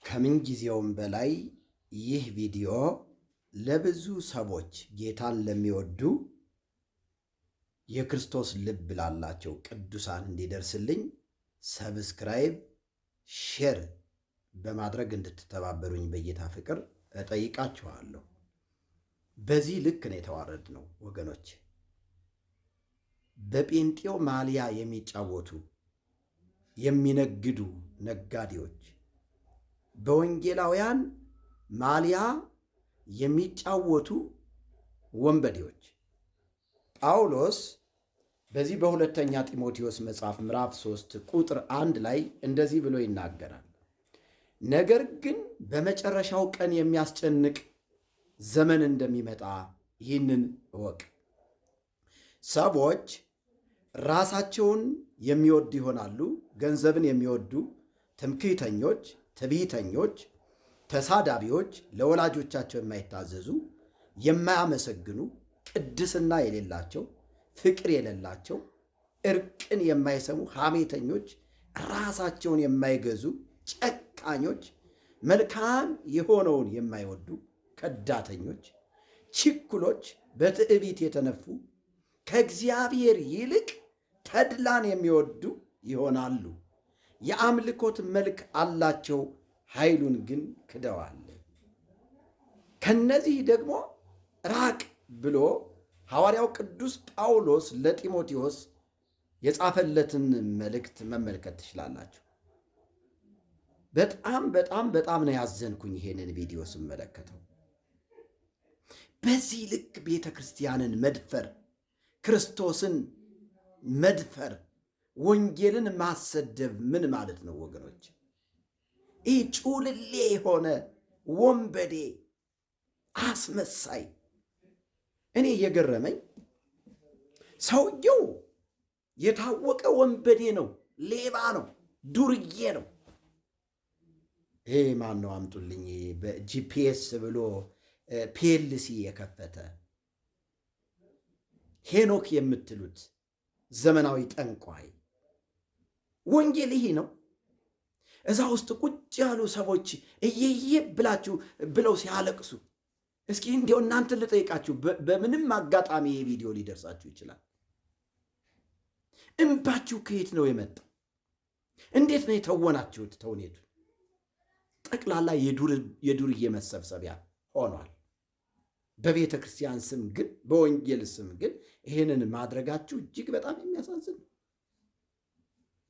ከምንጊዜውም በላይ ይህ ቪዲዮ ለብዙ ሰዎች ጌታን ለሚወዱ የክርስቶስ ልብ ላላቸው ቅዱሳን እንዲደርስልኝ ሰብስክራይብ፣ ሼር በማድረግ እንድትተባበሩኝ በጌታ ፍቅር እጠይቃችኋለሁ። በዚህ ልክ ነው የተዋረድነው ወገኖች። በጴንጤው ማሊያ የሚጫወቱ የሚነግዱ ነጋዴዎች፣ በወንጌላውያን ማሊያ የሚጫወቱ ወንበዴዎች። ጳውሎስ በዚህ በሁለተኛ ጢሞቴዎስ መጽሐፍ ምዕራፍ 3 ቁጥር 1 ላይ እንደዚህ ብሎ ይናገራል። ነገር ግን በመጨረሻው ቀን የሚያስጨንቅ ዘመን እንደሚመጣ ይህንን እወቅ። ሰዎች ራሳቸውን የሚወዱ ይሆናሉ፣ ገንዘብን የሚወዱ፣ ትምክህተኞች፣ ትዕቢተኞች፣ ተሳዳቢዎች፣ ለወላጆቻቸው የማይታዘዙ፣ የማያመሰግኑ፣ ቅድስና የሌላቸው፣ ፍቅር የሌላቸው፣ እርቅን የማይሰሙ፣ ሐሜተኞች፣ ራሳቸውን የማይገዙ፣ ጨካኞች፣ መልካም የሆነውን የማይወዱ፣ ከዳተኞች፣ ችኩሎች፣ በትዕቢት የተነፉ፣ ከእግዚአብሔር ይልቅ ተድላን የሚወዱ ይሆናሉ። የአምልኮት መልክ አላቸው፣ ኃይሉን ግን ክደዋል። ከነዚህ ደግሞ ራቅ ብሎ ሐዋርያው ቅዱስ ጳውሎስ ለጢሞቴዎስ የጻፈለትን መልእክት መመልከት ትችላላችሁ። በጣም ነው ያዘንኩኝ ይሄንን ቪዲዮ ስመለከተው። በዚህ ልክ ቤተ ክርስቲያንን መድፈር፣ ክርስቶስን መድፈር፣ ወንጌልን ማሰደብ ምን ማለት ነው ወገኖች? ይህ ጩልሌ የሆነ ወንበዴ አስመሳይ። እኔ እየገረመኝ ሰውየው የታወቀ ወንበዴ ነው፣ ሌባ ነው፣ ዱርዬ ነው። ይሄ ማን ነው? አምጡልኝ። በጂፒኤስ ብሎ ፒኤልሲ የከፈተ ሄኖክ የምትሉት ዘመናዊ ጠንቋይ። ወንጌል ይሄ ነው። እዛ ውስጥ ቁጭ ያሉ ሰዎች እየየ ብለው ሲያለቅሱ፣ እስኪ እንዲያው እናንተ ልጠይቃችሁ፣ በምንም አጋጣሚ ይሄ ቪዲዮ ሊደርሳችሁ ይችላል። እንባችሁ ከየት ነው የመጣው? እንዴት ነው የተወናችሁት? ተውኔቱ ጠቅላላ የዱርዬ መሰብሰቢያ ሆኗል። በቤተ ክርስቲያን ስም ግን፣ በወንጌል ስም ግን ይህንን ማድረጋችሁ እጅግ በጣም የሚያሳዝን ነው።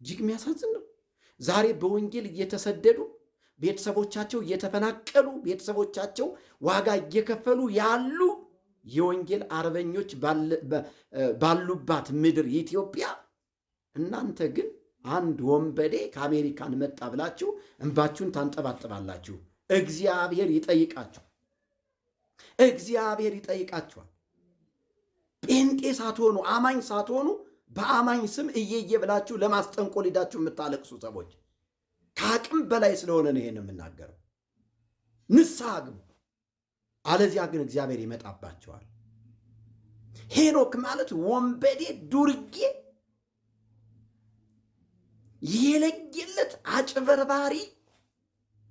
እጅግ የሚያሳዝን ነው። ዛሬ በወንጌል እየተሰደዱ ቤተሰቦቻቸው እየተፈናቀሉ ቤተሰቦቻቸው ዋጋ እየከፈሉ ያሉ የወንጌል አርበኞች ባሉባት ምድር ኢትዮጵያ፣ እናንተ ግን አንድ ወንበዴ ከአሜሪካን መጣ ብላችሁ እንባችሁን ታንጠባጥባላችሁ። እግዚአብሔር ይጠይቃችሁ። እግዚአብሔር ይጠይቃችኋል። ጴንጤ ሳትሆኑ፣ አማኝ ሳትሆኑ በአማኝ ስም እየየ ብላችሁ ለማስጠንቆል ሄዳችሁ የምታለቅሱ ሰዎች ከአቅም በላይ ስለሆነ ነው ይሄን የምናገረው። ንስሐ ግቡ፣ አለዚያ ግን እግዚአብሔር ይመጣባቸዋል። ሄኖክ ማለት ወንበዴ፣ ዱርጌ፣ የለየለት አጭበርባሪ፣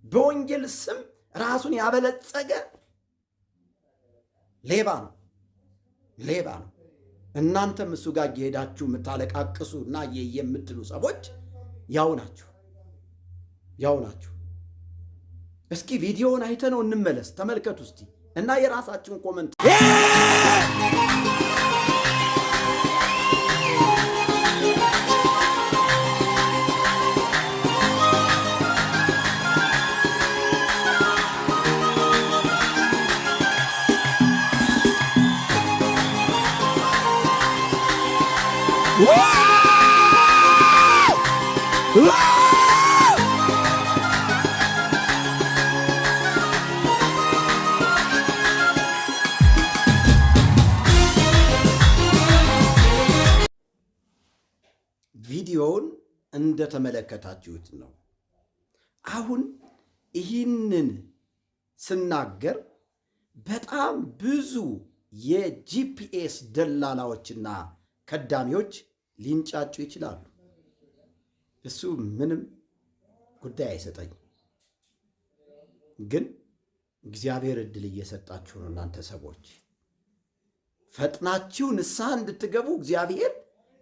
በወንጌል ስም ራሱን ያበለጸገ ሌባ ነው። እናንተም እሱ ጋር እየሄዳችሁ የምታለቃቅሱ እና የምትሉ ሰዎች ያው ናችሁ። እስኪ ቪዲዮውን አይተነው እንመለስ። ተመልከቱ እስቲ እና የራሳችሁን ኮመንት ቪዲዮውን እንደተመለከታችሁት ነው። አሁን ይህንን ስናገር በጣም ብዙ የጂፒኤስ ደላላዎችና ከዳሚዎች ሊንጫጩ ይችላሉ። እሱ ምንም ጉዳይ አይሰጠኝም። ግን እግዚአብሔር ዕድል እየሰጣችሁ ነው። እናንተ ሰዎች ፈጥናችሁ ንስሐ እንድትገቡ እግዚአብሔር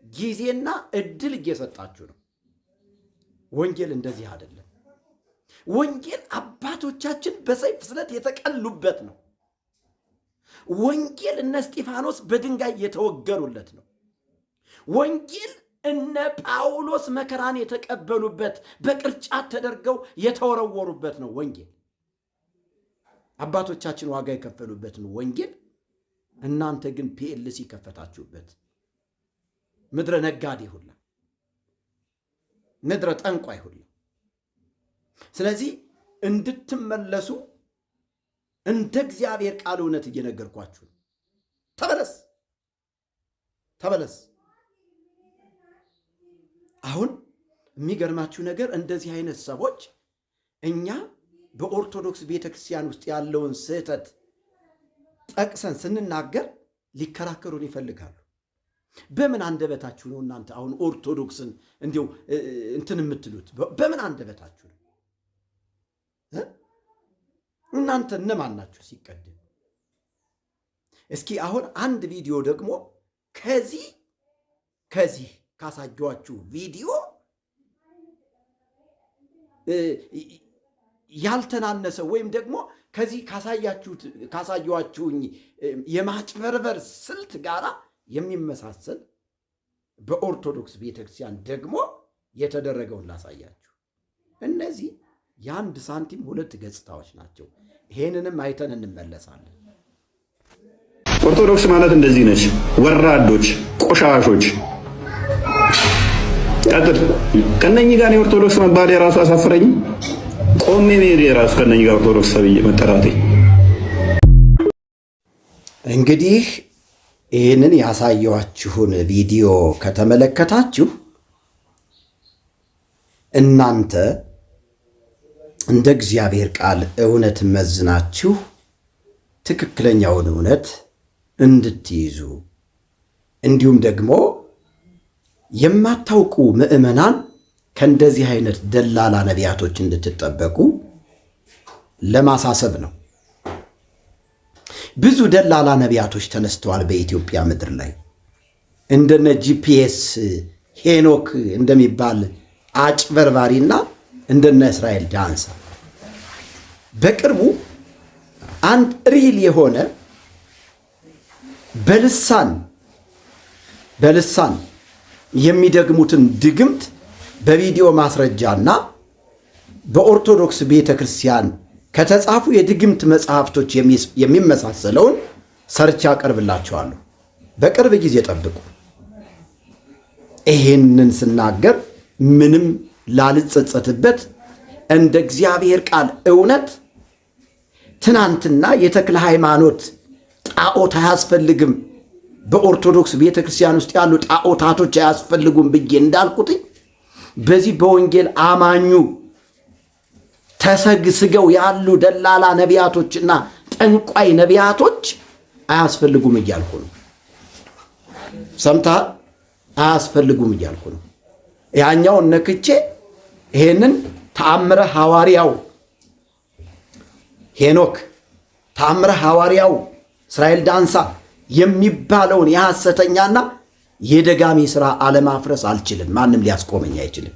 ጊዜና ዕድል እየሰጣችሁ ነው። ወንጌል እንደዚህ አይደለም። ወንጌል አባቶቻችን በሰይፍ ስለት የተቀሉበት ነው። ወንጌል እነ እስጢፋኖስ በድንጋይ የተወገሩለት ነው። ወንጌል እነ ጳውሎስ መከራን የተቀበሉበት በቅርጫት ተደርገው የተወረወሩበት ነው። ወንጌል አባቶቻችን ዋጋ የከፈሉበት ነው። ወንጌል እናንተ ግን ፒኤልሲ ከፈታችሁበት። ምድረ ነጋዴ ሁላ፣ ምድረ ጠንቋይ ሁላ። ስለዚህ እንድትመለሱ እንደ እግዚአብሔር ቃል እውነት እየነገርኳችሁ ተመለስ፣ ተመለስ። አሁን የሚገርማችሁ ነገር እንደዚህ አይነት ሰዎች እኛ በኦርቶዶክስ ቤተክርስቲያን ውስጥ ያለውን ስህተት ጠቅሰን ስንናገር ሊከራከሩን ይፈልጋሉ። በምን አንደበታችሁ ነው እናንተ አሁን ኦርቶዶክስን እንዲሁ እንትን የምትሉት? በምን አንደበታችሁ ነው? እናንተ እነማን ናችሁ ሲቀድም? እስኪ አሁን አንድ ቪዲዮ ደግሞ ከዚህ ካሳየኋችሁ ቪዲዮ ያልተናነሰ ወይም ደግሞ ከዚህ ካሳየኋችሁኝ የማጭበርበር ስልት ጋራ የሚመሳሰል በኦርቶዶክስ ቤተክርስቲያን ደግሞ የተደረገውን ላሳያችሁ። እነዚህ የአንድ ሳንቲም ሁለት ገጽታዎች ናቸው። ይሄንንም አይተን እንመለሳለን። ኦርቶዶክስ ማለት እንደዚህ ነች። ወራዶች፣ ቆሻሾች። ቀጥል። ከነኚህ ጋር የኦርቶዶክስ መባል የራሱ አሳፍረኝ። ቆሜ መሄድ የራሱ ከነኚህ ጋር ኦርቶዶክስ ተብዬ መጠራቴ። እንግዲህ ይህንን ያሳየኋችሁን ቪዲዮ ከተመለከታችሁ እናንተ እንደ እግዚአብሔር ቃል እውነት መዝናችሁ ትክክለኛውን እውነት እንድትይዙ እንዲሁም ደግሞ የማታውቁ ምዕመናን ከእንደዚህ አይነት ደላላ ነቢያቶች እንድትጠበቁ ለማሳሰብ ነው። ብዙ ደላላ ነቢያቶች ተነስተዋል በኢትዮጵያ ምድር ላይ። እንደነ ጂፒኤስ ሄኖክ እንደሚባል አጭበርባሪና እንደነ እስራኤል ዳንሳ። በቅርቡ አንድ ሪል የሆነ በልሳን የሚደግሙትን ድግምት በቪዲዮ ማስረጃና በኦርቶዶክስ ቤተክርስቲያን ከተጻፉ የድግምት መጽሐፍቶች የሚመሳሰለውን ሰርች አቀርብላችኋለሁ። በቅርብ ጊዜ ጠብቁ። ይሄንን ስናገር ምንም ላልጸጸትበት እንደ እግዚአብሔር ቃል እውነት ትናንትና የተክለ ሃይማኖት ጣዖት አያስፈልግም፣ በኦርቶዶክስ ቤተክርስቲያን ውስጥ ያሉ ጣዖታቶች አያስፈልጉም ብዬ እንዳልኩትኝ በዚህ በወንጌል አማኙ ተሰግስገው ያሉ ደላላ ነቢያቶችና ጠንቋይ ነቢያቶች አያስፈልጉም እያልኩ ነው። ሰምተሃል? አያስፈልጉም እያልኩ ነው። ያኛውን ነክቼ ይሄንን ተአምረ ሐዋርያው ሄኖክ፣ ተአምረ ሐዋርያው እስራኤል ዳንሳ የሚባለውን የሐሰተኛና የደጋሚ ሥራ አለማፍረስ አልችልም። ማንም ሊያስቆመኝ አይችልም።